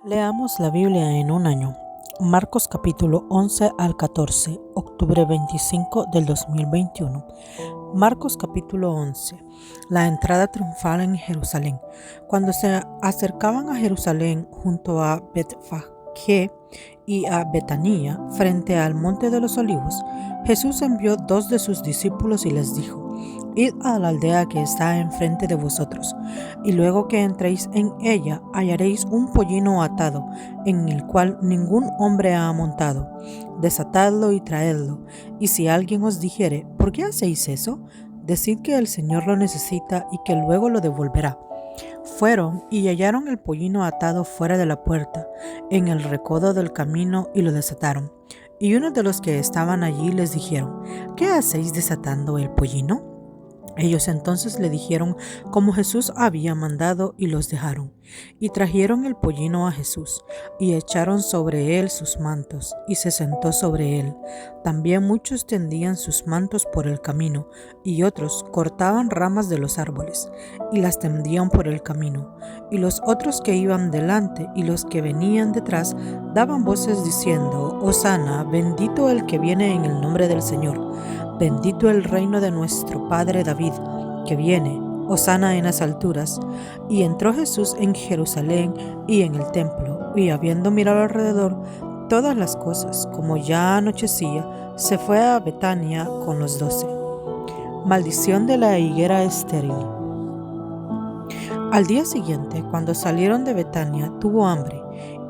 Leamos la Biblia en un año. Marcos capítulo 11 al 14, octubre 25 del 2021. Marcos capítulo 11. La entrada triunfal en Jerusalén. Cuando se acercaban a Jerusalén junto a Betfagé y a Betania, frente al monte de los olivos, Jesús envió 2 de sus discípulos y les dijo: Id a la aldea que está enfrente de vosotros, y luego que entréis en ella hallaréis un pollino atado, en el cual ningún hombre ha montado. Desatadlo y traedlo. Y si alguien os dijere: ¿por qué hacéis eso?, decid que el Señor lo necesita y que luego lo devolverá. Fueron y hallaron el pollino atado fuera de la puerta, en el recodo del camino, y lo desataron. Y unos de los que estaban allí les dijeron: ¿qué hacéis desatando el pollino? Ellos entonces le dijeron como Jesús había mandado, y los dejaron. Y trajeron el pollino a Jesús, y echaron sobre él sus mantos, y se sentó sobre él. También muchos tendían sus mantos por el camino, y otros cortaban ramas de los árboles, y las tendían por el camino. Y los otros que iban delante y los que venían detrás daban voces diciendo: Hosana, bendito el que viene en el nombre del Señor. Bendito el reino de nuestro padre David, que viene, hosana en las alturas. Y entró Jesús en Jerusalén y en el templo, y habiendo mirado alrededor todas las cosas, como ya anochecía, se fue a Betania con los 12. Maldición de la higuera estéril. Al día siguiente, cuando salieron de Betania, tuvo hambre,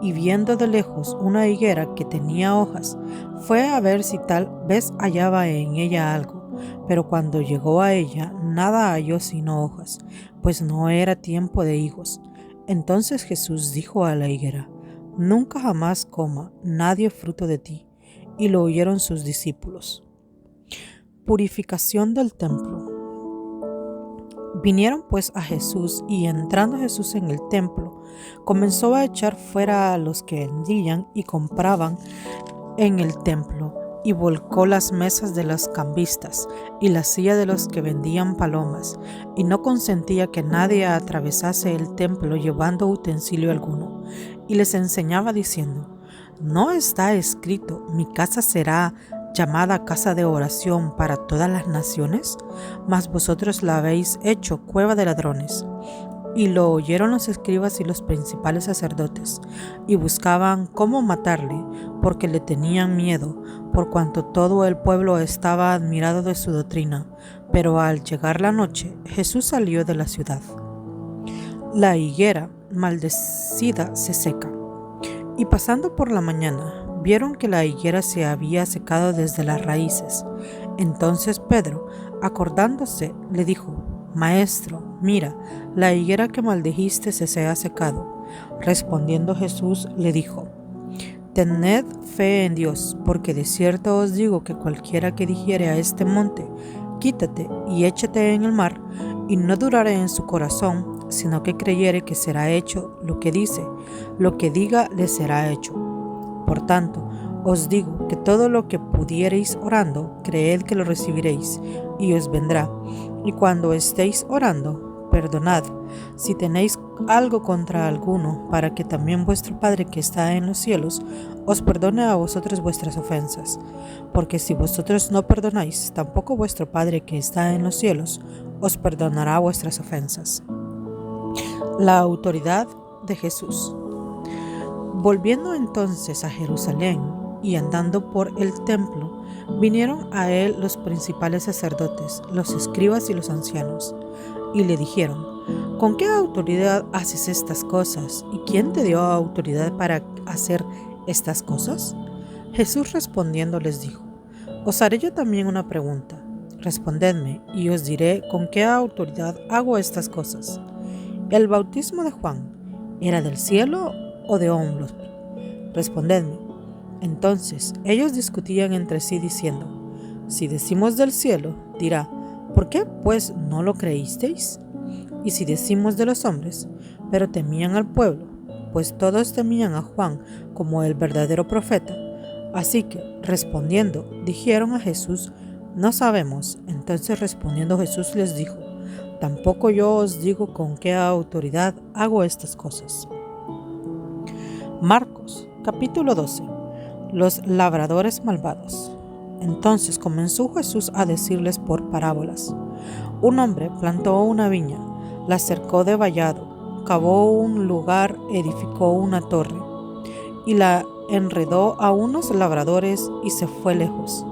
y viendo de lejos una higuera que tenía hojas, fue a ver si tal vez hallaba en ella algo. Pero cuando llegó a ella, nada halló sino hojas, pues no era tiempo de higos. Entonces Jesús dijo a la higuera: nunca jamás coma nadie fruto de ti. Y lo oyeron sus discípulos. Purificación del templo. Vinieron pues a Jesús, y entrando Jesús en el templo, comenzó a echar fuera a los que vendían y compraban en el templo, y volcó las mesas de los cambistas y la silla de los que vendían palomas, y no consentía que nadie atravesase el templo llevando utensilio alguno. Y les enseñaba diciendo: ¿no está escrito: mi casa será llamada casa de oración para todas las naciones? Mas vosotros la habéis hecho cueva de ladrones. Y lo oyeron los escribas y los principales sacerdotes, y buscaban cómo matarle, porque le tenían miedo, por cuanto todo el pueblo estaba admirado de su doctrina. Pero al llegar la noche, Jesús salió de la ciudad. La higuera maldecida se seca. Y pasando por la mañana, vieron que la higuera se había secado desde las raíces. Entonces Pedro, acordándose, le dijo: Maestro, mira, la higuera que maldijiste se ha secado. Respondiendo Jesús le dijo: Tened fe en Dios, porque de cierto os digo que cualquiera que dijere a este monte: quítate y échate en el mar, y no durare en su corazón, sino que creyere que será hecho lo que dice, lo que diga le será hecho. Por tanto, os digo que todo lo que pudiereis orando, creed que lo recibiréis, y os vendrá. Y cuando estéis orando, perdonad, si tenéis algo contra alguno, para que también vuestro Padre que está en los cielos os perdone a vosotros vuestras ofensas. Porque si vosotros no perdonáis, tampoco vuestro Padre que está en los cielos os perdonará vuestras ofensas. La autoridad de Jesús. Volviendo entonces a Jerusalén y andando por el templo, vinieron a él los principales sacerdotes, los escribas y los ancianos, y le dijeron: ¿con qué autoridad haces estas cosas? ¿Y quién te dio autoridad para hacer estas cosas? Jesús respondiendo les dijo: os haré yo también una pregunta. Respondedme, y os diré con qué autoridad hago estas cosas. ¿El bautismo de Juan era del cielo o de hombres? Respondedme. Entonces ellos discutían entre sí diciendo: si decimos del cielo, dirá: ¿por qué pues no lo creísteis? Y si decimos de los hombres, pero temían al pueblo, pues todos temían a Juan como el verdadero profeta. Así que, respondiendo, dijeron a Jesús: no sabemos. Entonces respondiendo Jesús les dijo: tampoco yo os digo con qué autoridad hago estas cosas. Marcos, capítulo 12. Los labradores malvados. Entonces comenzó Jesús a decirles por parábolas. Un hombre plantó una viña, la cercó de vallado, cavó un lugar, edificó una torre, y la enredó a unos labradores y se fue lejos.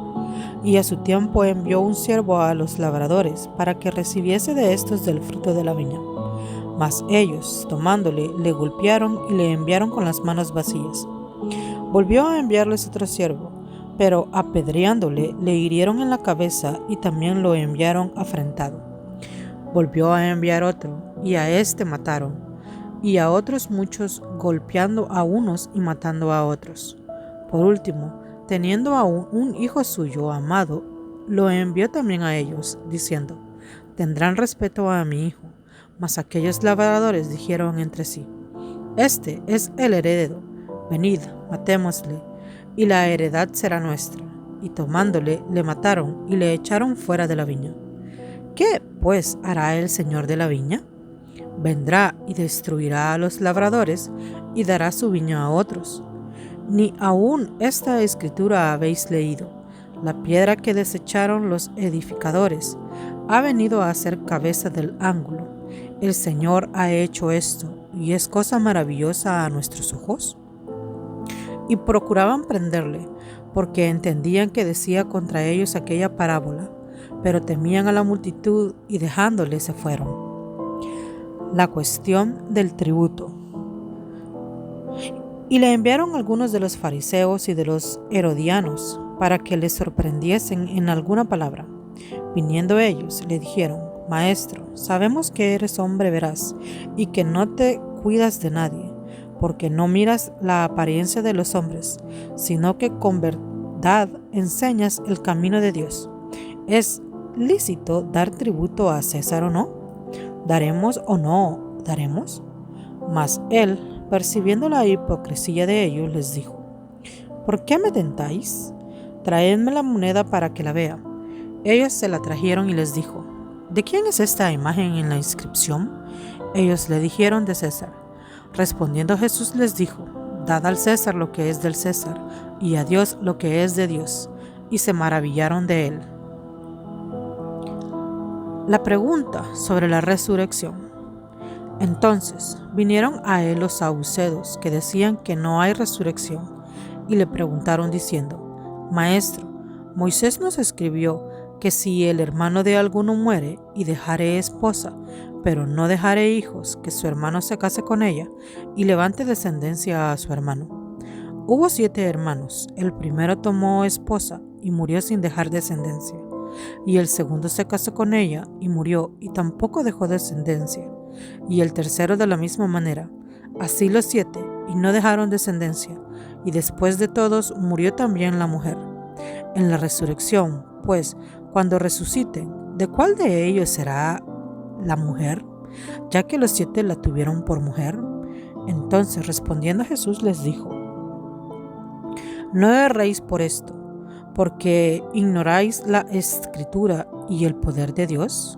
Y a su tiempo envió un siervo a los labradores para que recibiese de estos del fruto de la viña. Mas ellos, tomándole, le golpearon y le enviaron con las manos vacías. Volvió a enviarles otro siervo, pero apedreándole, le hirieron en la cabeza y también lo enviaron afrentado. Volvió a enviar otro, y a éste mataron, y a otros muchos, golpeando a unos y matando a otros. Por último, teniendo aún un hijo suyo amado, lo envió también a ellos, diciendo: tendrán respeto a mi hijo. Mas aquellos labradores dijeron entre sí: este es el heredero, venid, matémosle, y la heredad será nuestra. Y tomándole, le mataron y le echaron fuera de la viña. ¿Qué, pues, hará el señor de la viña? Vendrá y destruirá a los labradores y dará su viña a otros. Ni aún esta escritura habéis leído: la piedra que desecharon los edificadores ha venido a ser cabeza del ángulo. El Señor ha hecho esto, y es cosa maravillosa a nuestros ojos. Y procuraban prenderle, porque entendían que decía contra ellos aquella parábola, pero temían a la multitud y dejándole se fueron. La cuestión del tributo. Y le enviaron algunos de los fariseos y de los herodianos para que les sorprendiesen en alguna palabra. Viniendo ellos, le dijeron: Maestro, sabemos que eres hombre veraz y que no te cuidas de nadie, porque no miras la apariencia de los hombres, sino que con verdad enseñas el camino de Dios. ¿Es lícito dar tributo a César o no? ¿Daremos o no daremos? Mas él, percibiendo la hipocresía de ellos, les dijo: ¿por qué me tentáis? Traedme la moneda para que la vea. Ellos se la trajeron y les dijo: ¿de quién es esta imagen en la inscripción? Ellos le dijeron: de César. Respondiendo Jesús les dijo: dad al César lo que es del César, y a Dios lo que es de Dios. Y se maravillaron de él. La pregunta sobre la resurrección. Entonces vinieron a él los saduceos, que decían que no hay resurrección, y le preguntaron diciendo: Maestro, Moisés nos escribió que si el hermano de alguno muere y dejare esposa, pero no dejare hijos, que su hermano se case con ella y levante descendencia a su hermano. Hubo 7 hermanos. El primero tomó esposa y murió sin dejar descendencia, y el segundo se casó con ella y murió y tampoco dejó descendencia, y el tercero de la misma manera. Así los 7, y no dejaron descendencia, y después de todos murió también la mujer. En la resurrección, pues, cuando resuciten, ¿de cuál de ellos será la mujer, ya que los 7 la tuvieron por mujer? Entonces, respondiendo Jesús, les dijo: no erréis por esto, porque ignoráis la Escritura y el poder de Dios.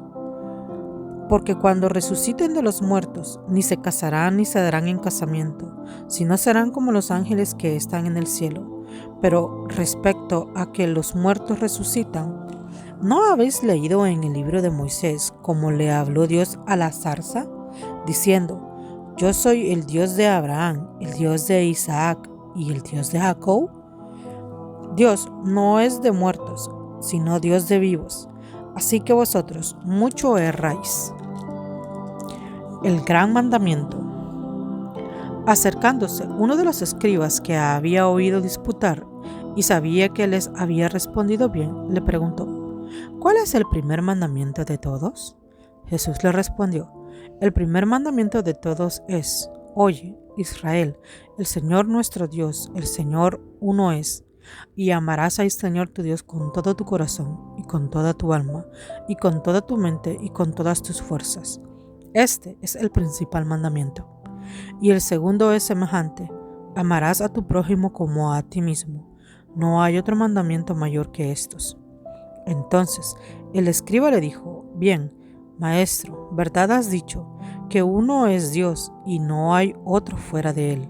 Porque cuando resuciten de los muertos, ni se casarán ni se darán en casamiento, sino serán como los ángeles que están en el cielo. Pero respecto a que los muertos resucitan, ¿no habéis leído en el libro de Moisés cómo le habló Dios a la zarza, diciendo: yo soy el Dios de Abraham, el Dios de Isaac y el Dios de Jacob? Dios no es de muertos, sino Dios de vivos. Así que vosotros mucho erráis. El gran mandamiento. Acercándose uno de los escribas que había oído disputar y sabía que les había respondido bien, le preguntó: ¿cuál es el primer mandamiento de todos? Jesús le respondió: el primer mandamiento de todos es: oye, Israel, el Señor nuestro Dios, el Señor uno es. Y amarás al Señor tu Dios con todo tu corazón, y con toda tu alma, y con toda tu mente, y con todas tus fuerzas. Este es el principal mandamiento. Y el segundo es semejante: amarás a tu prójimo como a ti mismo. No hay otro mandamiento mayor que estos. Entonces el escriba le dijo: bien, maestro, verdad has dicho, que uno es Dios y no hay otro fuera de él,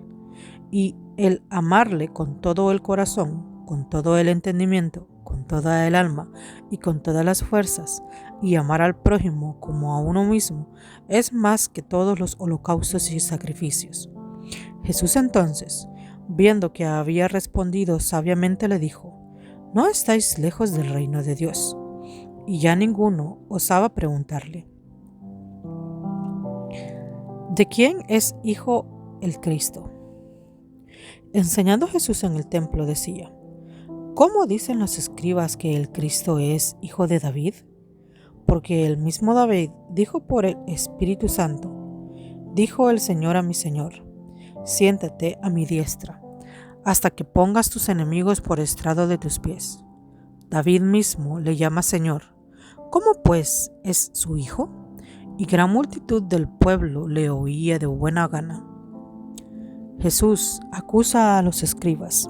y el amarle con todo el corazón, con todo el entendimiento, con toda el alma y con todas las fuerzas, y amar al prójimo como a uno mismo, es más que todos los holocaustos y sacrificios. Jesús entonces, viendo que había respondido sabiamente, le dijo: No estáis lejos del reino de Dios. Y ya ninguno osaba preguntarle: ¿De quién es hijo el Cristo? Enseñando Jesús en el templo decía: ¿Cómo dicen los escribas que el Cristo es hijo de David? Porque el mismo David dijo por el Espíritu Santo: Dijo el Señor a mi Señor: Siéntate a mi diestra, hasta que pongas tus enemigos por estrado de tus pies. David mismo le llama Señor. ¿Cómo pues es su hijo? Y gran multitud del pueblo le oía de buena gana. Jesús acusa a los escribas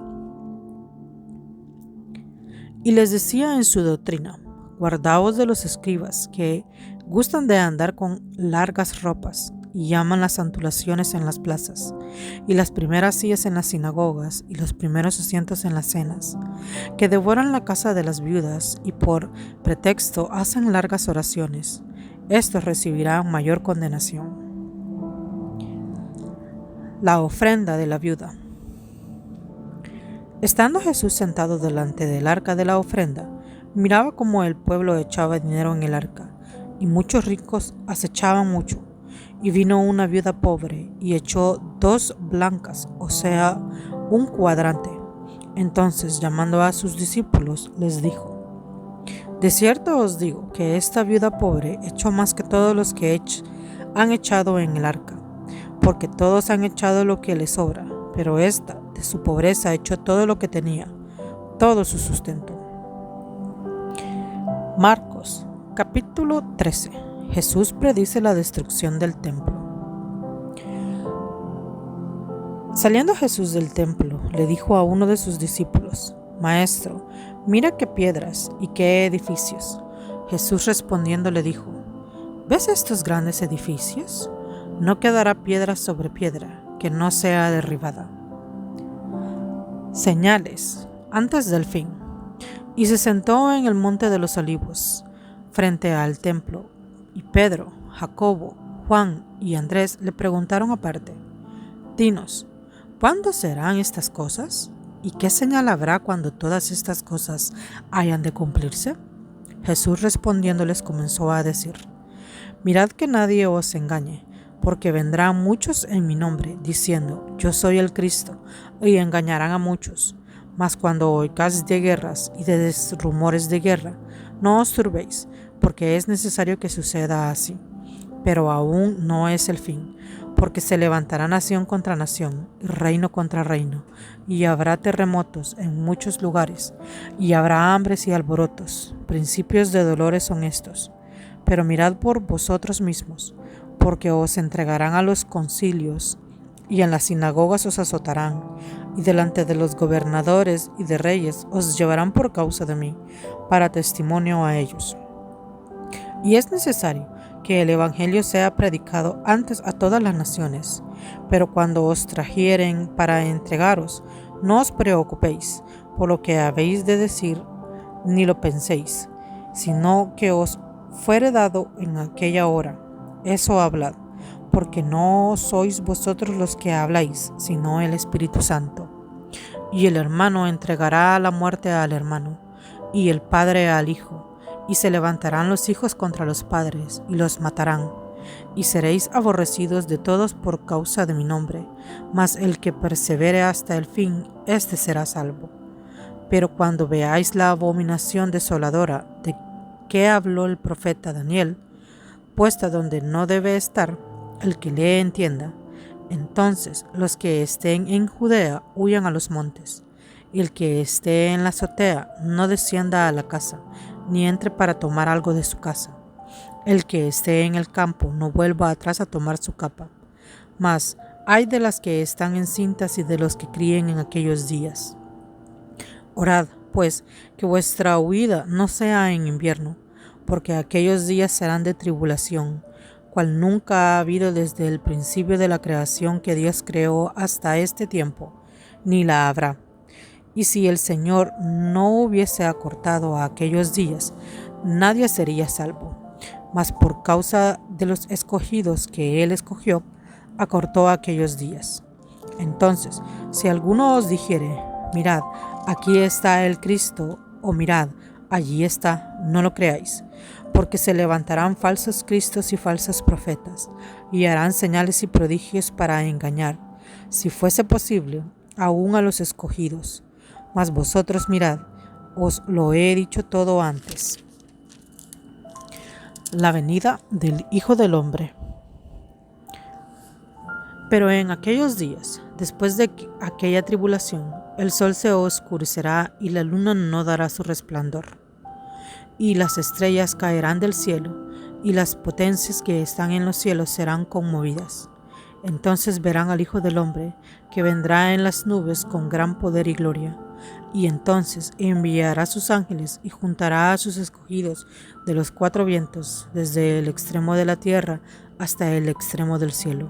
y les decía en su doctrina: Guardaos de los escribas, que gustan de andar con largas ropas y llaman las antulaciones en las plazas, y las primeras sillas en las sinagogas, y los primeros asientos en las cenas, que devoran la casa de las viudas, y por pretexto hacen largas oraciones. Estos recibirán mayor condenación. La ofrenda de la viuda. Estando Jesús sentado delante del arca de la ofrenda, miraba cómo el pueblo echaba dinero en el arca, y muchos ricos acechaban mucho. Y vino una viuda pobre y echó 2 blancas, o sea, un cuadrante. Entonces, llamando a sus discípulos, les dijo: De cierto os digo que esta viuda pobre echó más que todos los que han echado en el arca, porque todos han echado lo que les sobra, pero esta de su pobreza echó todo lo que tenía, todo su sustento. Marcos, capítulo 13. Jesús predice la destrucción del templo. Saliendo Jesús del templo, le dijo a uno de sus discípulos: Maestro, mira qué piedras y qué edificios. Jesús respondiendo le dijo: ¿Ves estos grandes edificios? No quedará piedra sobre piedra que no sea derribada. Señales antes del fin. Y se sentó en el monte de los olivos, frente al templo, y Pedro, Jacobo, Juan y Andrés le preguntaron aparte: Dinos, ¿cuándo serán estas cosas? ¿Y qué señal habrá cuando todas estas cosas hayan de cumplirse? Jesús respondiéndoles comenzó a decir: Mirad que nadie os engañe, porque vendrán muchos en mi nombre, diciendo: Yo soy el Cristo, y engañarán a muchos. Mas cuando oigáis de guerras y de rumores de guerra, no os turbéis, porque es necesario que suceda así. Pero aún no es el fin, porque se levantará nación contra nación, y reino contra reino, y habrá terremotos en muchos lugares, y habrá hambres y alborotos. Principios de dolores son estos. Pero mirad por vosotros mismos, porque os entregarán a los concilios, y en las sinagogas os azotarán, y delante de los gobernadores y de reyes os llevarán por causa de mí, para testimonio a ellos. Y es necesario que el evangelio sea predicado antes a todas las naciones. Pero cuando os trajeren para entregaros, no os preocupéis por lo que habéis de decir, ni lo penséis, sino que os fuere dado en aquella hora. Eso hablad, porque no sois vosotros los que habláis, sino el Espíritu Santo. Y el hermano entregará a la muerte al hermano, y el padre al hijo. Y se levantarán los hijos contra los padres, y los matarán. Y seréis aborrecidos de todos por causa de mi nombre, mas el que persevere hasta el fin, éste será salvo. Pero cuando veáis la abominación desoladora de que habló el profeta Daniel, puesta donde no debe estar, el que lee entienda, entonces los que estén en Judea huyan a los montes, y el que esté en la azotea no descienda a la casa, ni entre para tomar algo de su casa. El que esté en el campo no vuelva atrás a tomar su capa. Mas ay de las que están encintas y de los que críen en aquellos días. Orad, pues, que vuestra huida no sea en invierno, porque aquellos días serán de tribulación, cual nunca ha habido desde el principio de la creación que Dios creó hasta este tiempo, ni la habrá. Y si el Señor no hubiese acortado a aquellos días, nadie sería salvo. Mas por causa de los escogidos que Él escogió, acortó aquellos días. Entonces, si alguno os dijere, mirad, aquí está el Cristo, o mirad, allí está, no lo creáis, porque se levantarán falsos cristos y falsos profetas, y harán señales y prodigios para engañar, si fuese posible, aún a los escogidos. Mas vosotros mirad, os lo he dicho todo antes. La venida del Hijo del Hombre. Pero en aquellos días, después de aquella tribulación, el sol se oscurecerá y la luna no dará su resplandor, y las estrellas caerán del cielo, y las potencias que están en los cielos serán conmovidas. Entonces verán al Hijo del Hombre, que vendrá en las nubes con gran poder y gloria. Y entonces enviará sus ángeles y juntará a sus escogidos de los cuatro vientos, desde el extremo de la tierra hasta el extremo del cielo.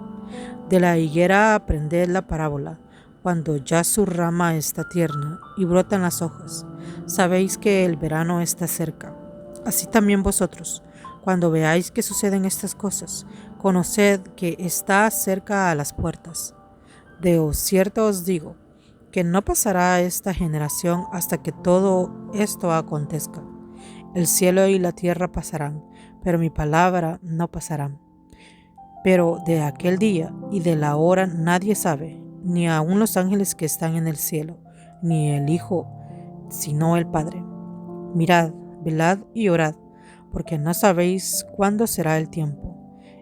De la higuera aprended la parábola, cuando ya su rama está tierna y brotan las hojas. Sabéis que el verano está cerca. Así también vosotros, cuando veáis que suceden estas cosas, conoced que está cerca a las puertas. De cierto os digo, que no pasará esta generación hasta que todo esto acontezca. El cielo y la tierra pasarán, pero mi palabra no pasará. Pero de aquel día y de la hora nadie sabe, ni aun los ángeles que están en el cielo, ni el Hijo, sino el Padre. Mirad, velad y orad, porque no sabéis cuándo será el tiempo.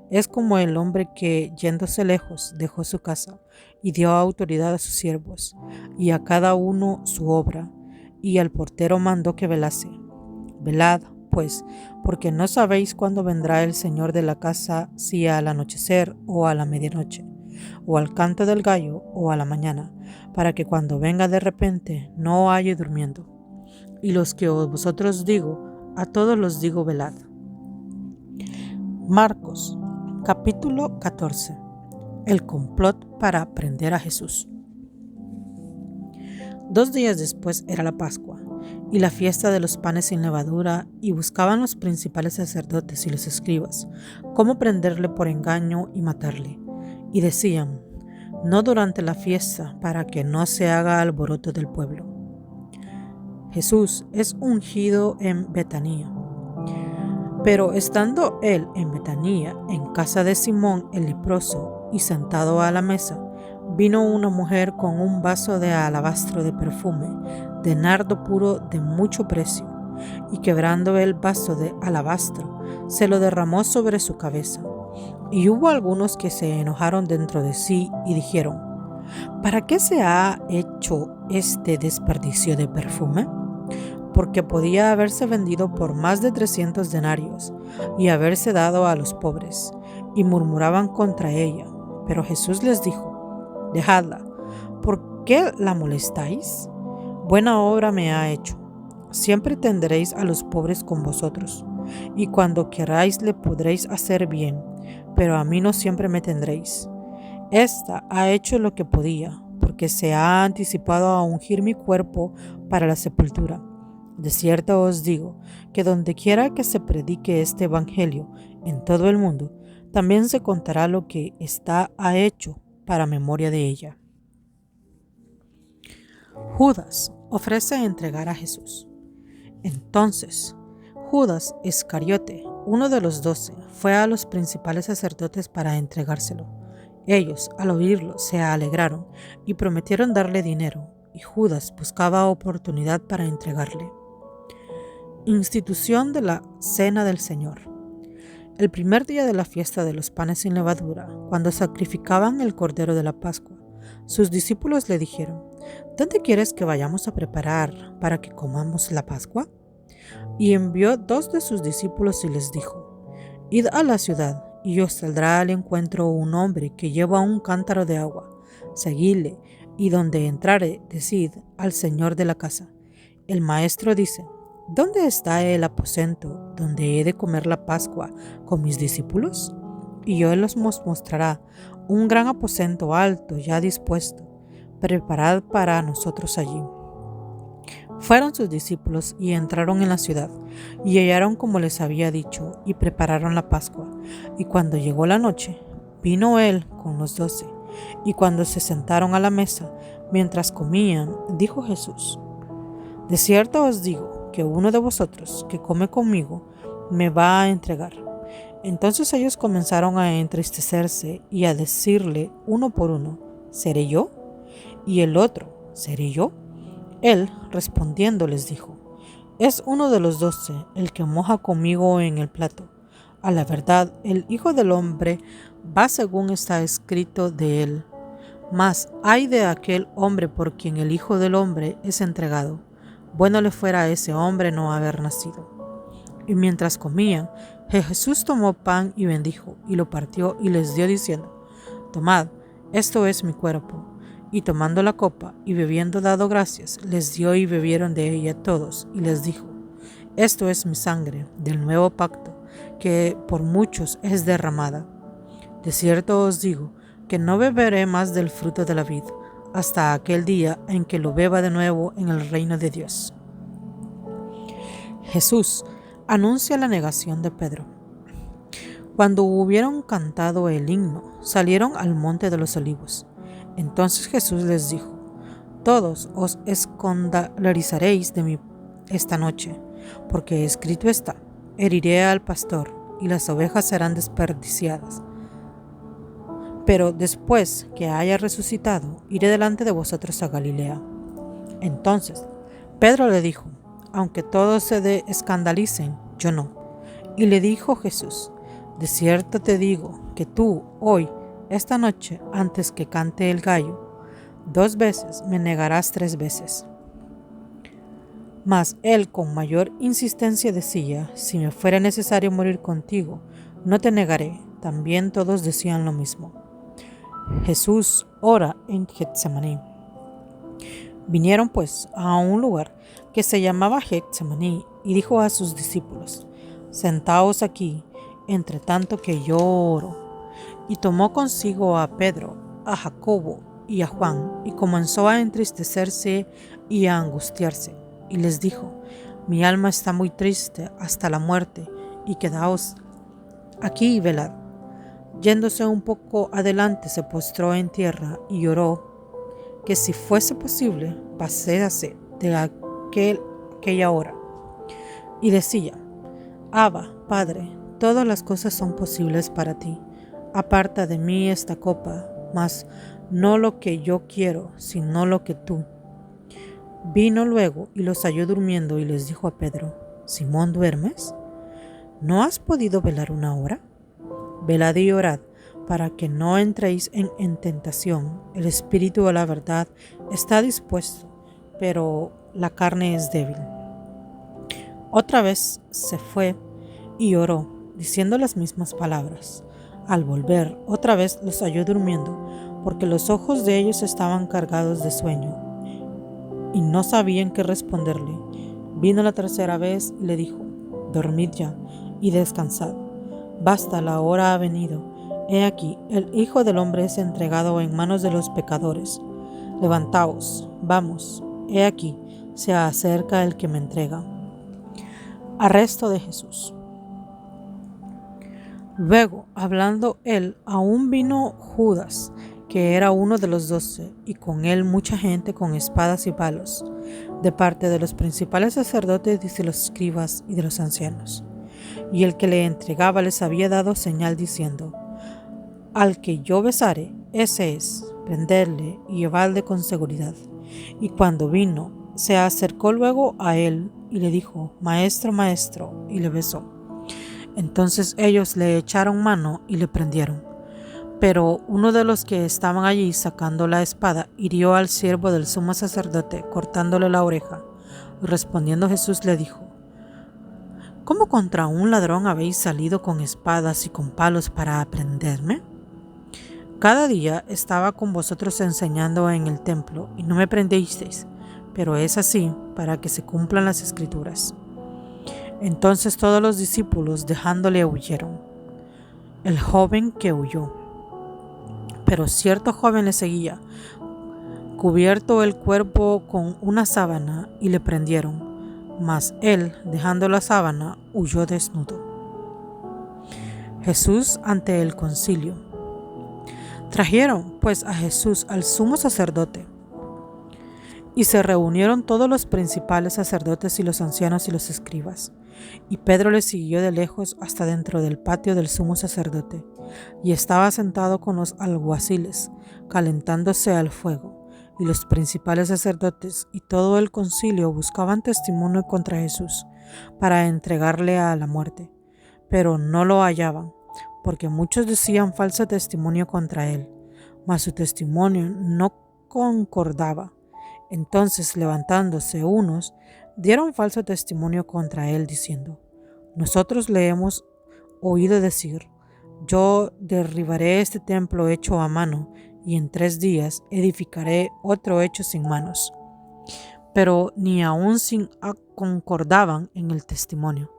Es como el hombre que, yéndose lejos, dejó su casa y dio autoridad a sus siervos, y a cada uno su obra, y al portero mandó que velase. Velad, pues, porque no sabéis cuándo vendrá el Señor de la casa, si al anochecer o a la medianoche, o al canto del gallo o a la mañana, para que cuando venga de repente no haya durmiendo. Y los que vosotros digo, a todos los digo velad. Marcos, capítulo 14. El complot para prender a Jesús. 2 días después era la Pascua y la fiesta de los panes sin levadura, y buscaban los principales sacerdotes y los escribas cómo prenderle por engaño y matarle. Y decían, no durante la fiesta, para que no se haga alboroto del pueblo. Jesús es ungido en Betanía. Pero estando él en Betanía, en casa de Simón el leproso, y sentado a la mesa, vino una mujer con un vaso de alabastro de perfume, de nardo puro de mucho precio, y quebrando el vaso de alabastro, se lo derramó sobre su cabeza. Y hubo algunos que se enojaron dentro de sí y dijeron, ¿para qué se ha hecho este desperdicio de perfume? Porque podía haberse vendido por más de 300 denarios y haberse dado a los pobres. Y murmuraban contra ella. Pero Jesús les dijo, dejadla, ¿por qué la molestáis? Buena obra me ha hecho. Siempre tendréis a los pobres con vosotros, y cuando queráis le podréis hacer bien, pero a mí no siempre me tendréis. Esta ha hecho lo que podía, porque se ha anticipado a ungir mi cuerpo para la sepultura. De cierto os digo que donde quiera que se predique este evangelio en todo el mundo, también se contará lo que ésta ha hecho para memoria de ella. Judas ofrece entregar a Jesús. Entonces, Judas Iscariote, uno de los 12, fue a los principales sacerdotes para entregárselo. Ellos, al oírlo, se alegraron y prometieron darle dinero, y Judas buscaba oportunidad para entregarle. Institución de la Cena del Señor. El primer día de la fiesta de los panes sin levadura, cuando sacrificaban el cordero de la Pascua, sus discípulos le dijeron, ¿dónde quieres que vayamos a preparar para que comamos la Pascua? Y envió 2 de sus discípulos y les dijo, id a la ciudad, y os saldrá al encuentro un hombre que lleva un cántaro de agua. Seguidle, y donde entrare, decid al señor de la casa, el maestro dice, ¿dónde está el aposento donde he de comer la Pascua con mis discípulos? y Él os mostrará un gran aposento alto ya dispuesto. Preparad para nosotros allí. Fueron sus discípulos y entraron en la ciudad, y hallaron como les había dicho, y prepararon la Pascua. Y cuando llegó la noche, vino Él con los 12, y cuando se sentaron a la mesa, mientras comían, dijo Jesús: de cierto os digo que uno de vosotros que come conmigo me va a entregar. Entonces ellos comenzaron a entristecerse y a decirle uno por uno: ¿seré yo? Y el otro: ¿seré yo? Él, respondiendo, les dijo: es uno de los 12 el que moja conmigo en el plato. A la verdad, el Hijo del Hombre va según está escrito de él. Mas ay de aquel hombre por quien el Hijo del Hombre es entregado. Bueno le fuera a ese hombre no haber nacido. Y mientras comían, Jesús tomó pan y bendijo, y lo partió y les dio diciendo: tomad, esto es mi cuerpo. Y tomando la copa y bebiendo dado gracias, les dio y bebieron de ella todos, y les dijo: esto es mi sangre del nuevo pacto, que por muchos es derramada. De cierto os digo que no beberé más del fruto de la vid, hasta aquel día en que lo beba de nuevo en el reino de Dios. Jesús anuncia la negación de Pedro. Cuando hubieron cantado el himno, salieron al monte de los olivos. Entonces Jesús les dijo: todos os escandalizaréis de mí esta noche, porque escrito está: heriré al pastor, y las ovejas serán desperdiciadas. Pero después que haya resucitado, iré delante de vosotros a Galilea. Entonces Pedro le dijo: aunque todos se escandalicen, yo no. Y le dijo Jesús: de cierto te digo que tú hoy, esta noche, antes que cante el gallo, 2 veces me negarás 3 veces. Mas él con mayor insistencia decía: si me fuera necesario morir contigo, no te negaré. También todos decían lo mismo. Jesús ora en Getsemaní. Vinieron pues a un lugar que se llamaba Getsemaní, y dijo a sus discípulos: sentaos aquí, entre tanto que yo oro. Y tomó consigo a Pedro, a Jacobo y a Juan, y comenzó a entristecerse y a angustiarse. Y les dijo: mi alma está muy triste hasta la muerte, y quedaos aquí y velad. Yéndose un poco adelante, se postró en tierra y oró que si fuese posible pasase de aquella hora. Y decía: Abba, Padre, todas las cosas son posibles para ti. Aparta de mí esta copa, mas no lo que yo quiero, sino lo que tú. Vino luego y los halló durmiendo, y les dijo a Pedro: Simón, ¿duermes? ¿No has podido velar 1 hora? Velad y orad, para que no entréis en tentación. El espíritu a la verdad está dispuesto, pero la carne es débil. Otra vez se fue y oró, diciendo las mismas palabras. Al volver, otra vez los halló durmiendo, porque los ojos de ellos estaban cargados de sueño, y no sabían qué responderle. Vino la tercera vez y le dijo: Dormid ya y descansad. Basta, la hora ha venido. He aquí, el Hijo del Hombre es entregado en manos de los pecadores. Levantaos, vamos, he aquí, se acerca el que me entrega. Arresto de Jesús. Luego, hablando él, aún vino Judas, que era uno de los 12, y con él mucha gente con espadas y palos, de parte de los principales sacerdotes y de los escribas y de los ancianos. Y el que le entregaba les había dado señal diciendo: Al que yo besare, ese es, prenderle y llevarle con seguridad. Y cuando vino, se acercó luego a él y le dijo: Maestro, maestro, y le besó. Entonces ellos le echaron mano y le prendieron. Pero uno de los que estaban allí, sacando la espada, hirió al siervo del sumo sacerdote, cortándole la oreja. Y respondiendo Jesús le dijo: ¿Cómo contra un ladrón habéis salido con espadas y con palos para aprenderme? Cada día estaba con vosotros enseñando en el templo, y no me prendisteis, pero es así para que se cumplan las Escrituras. Entonces todos los discípulos, dejándole, huyeron. el joven que huyó. Pero cierto joven le seguía, cubierto el cuerpo con una sábana, y le prendieron, mas él, dejando la sábana, huyó desnudo. Jesús ante el concilio. Trajeron pues a Jesús al sumo sacerdote, y se reunieron todos los principales sacerdotes y los ancianos y los escribas. Y Pedro le siguió de lejos hasta dentro del patio del sumo sacerdote, y estaba sentado con los alguaciles, calentándose al fuego. Y los principales sacerdotes y todo el concilio buscaban testimonio contra Jesús, para entregarle a la muerte, pero no lo hallaban, porque muchos decían falso testimonio contra él, mas su testimonio no concordaba. Entonces, levantándose unos, dieron falso testimonio contra él, diciendo: nosotros le hemos oído decir: yo derribaré este templo hecho a mano, y en 3 días edificaré otro hecho sin manos. Pero ni aun concordaban en el testimonio.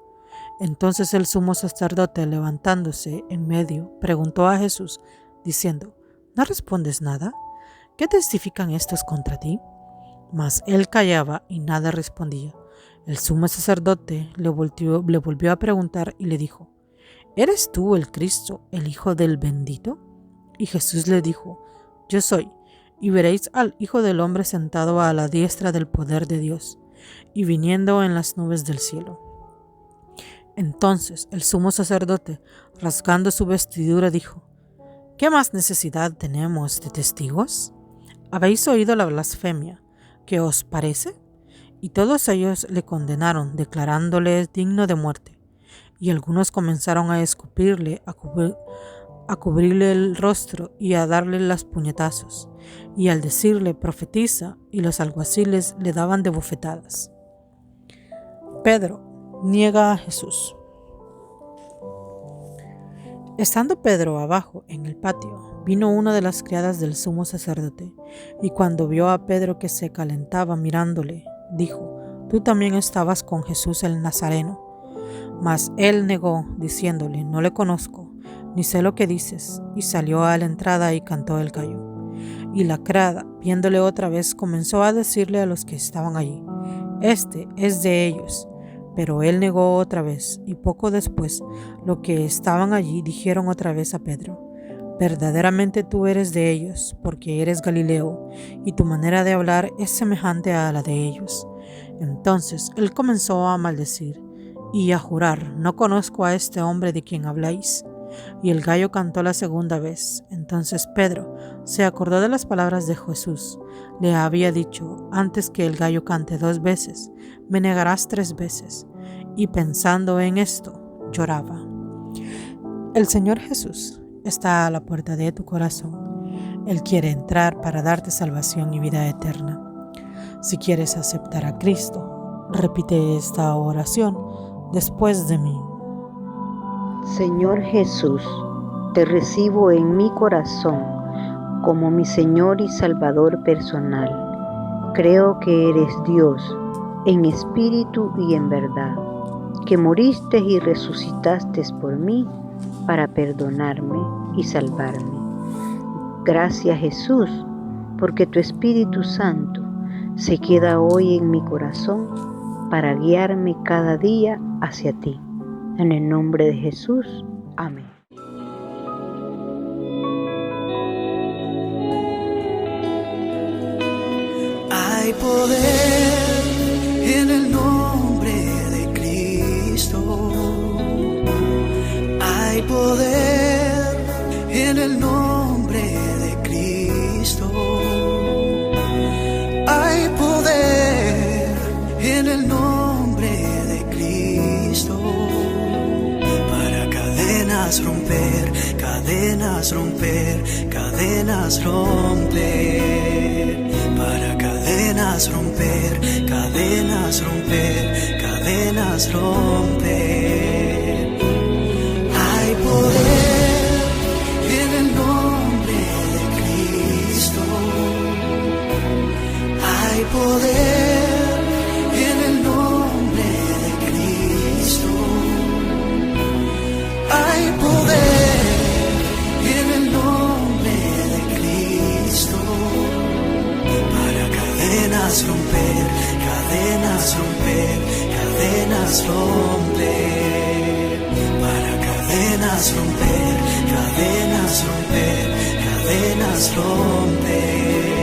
Entonces el sumo sacerdote, levantándose en medio, preguntó a Jesús, diciendo: ¿no respondes nada? ¿Qué testifican estos contra ti? Mas él callaba y nada respondía. El sumo sacerdote le volvió a preguntar y le dijo: ¿eres tú el Cristo, el Hijo del Bendito? Y Jesús le dijo: yo soy, y veréis al Hijo del Hombre sentado a la diestra del poder de Dios, y viniendo en las nubes del cielo. Entonces el sumo sacerdote, rasgando su vestidura, dijo: ¿qué más necesidad tenemos de testigos? ¿Habéis oído la blasfemia? ¿Qué os parece? Y todos ellos le condenaron, declarándole digno de muerte. Y algunos comenzaron a escupirle, a cubrirle el rostro y a darle las puñetazos. Y al decirle: profetiza, y los alguaciles le daban de bofetadas. Pedro niega a Jesús. Estando Pedro abajo en el patio, vino una de las criadas del sumo sacerdote, y cuando vio a Pedro que se calentaba mirándole, dijo: tú también estabas con Jesús el Nazareno. Mas él negó, diciéndole: no le conozco, ni sé lo que dices, y salió a la entrada y cantó el gallo. Y la criada, viéndole otra vez, comenzó a decirle a los que estaban allí: este es de ellos. Pero él negó otra vez, y poco después los que estaban allí dijeron otra vez a Pedro: verdaderamente tú eres de ellos, porque eres Galileo, y tu manera de hablar es semejante a la de ellos. Entonces él comenzó a maldecir y a jurar: no conozco a este hombre de quien habláis. Y el gallo cantó la segunda vez. Entonces Pedro se acordó de las palabras de Jesús. Le había dicho: antes que el gallo cante 2 veces, me negarás 3 veces. Y pensando en esto, lloraba. El Señor Jesús está a la puerta de tu corazón. Él quiere entrar para darte salvación y vida eterna. Si quieres aceptar a Cristo, repite esta oración después de mí. Señor Jesús, te recibo en mi corazón como mi Señor y Salvador personal. Creo que eres Dios en espíritu y en verdad, que moriste y resucitaste por mí para perdonarme y salvarme. Gracias, Jesús, porque tu Espíritu Santo se queda hoy en mi corazón para guiarme cada día hacia ti. En el nombre de Jesús. Amén. Hay poder en el nombre de Cristo. Hay poder en el nombre de Cristo. Hay poder en el nombre de Cristo. Para cadenas romper, cadenas romper, cadenas romper. Para cadenas romper, cadenas romper, cadenas romper. Hay poder en el nombre de Cristo. Hay poder en el nombre de Cristo. Hay poder cadenas romper, cadenas romper, cadenas romper. Para cadenas romper, cadenas romper, cadenas romper.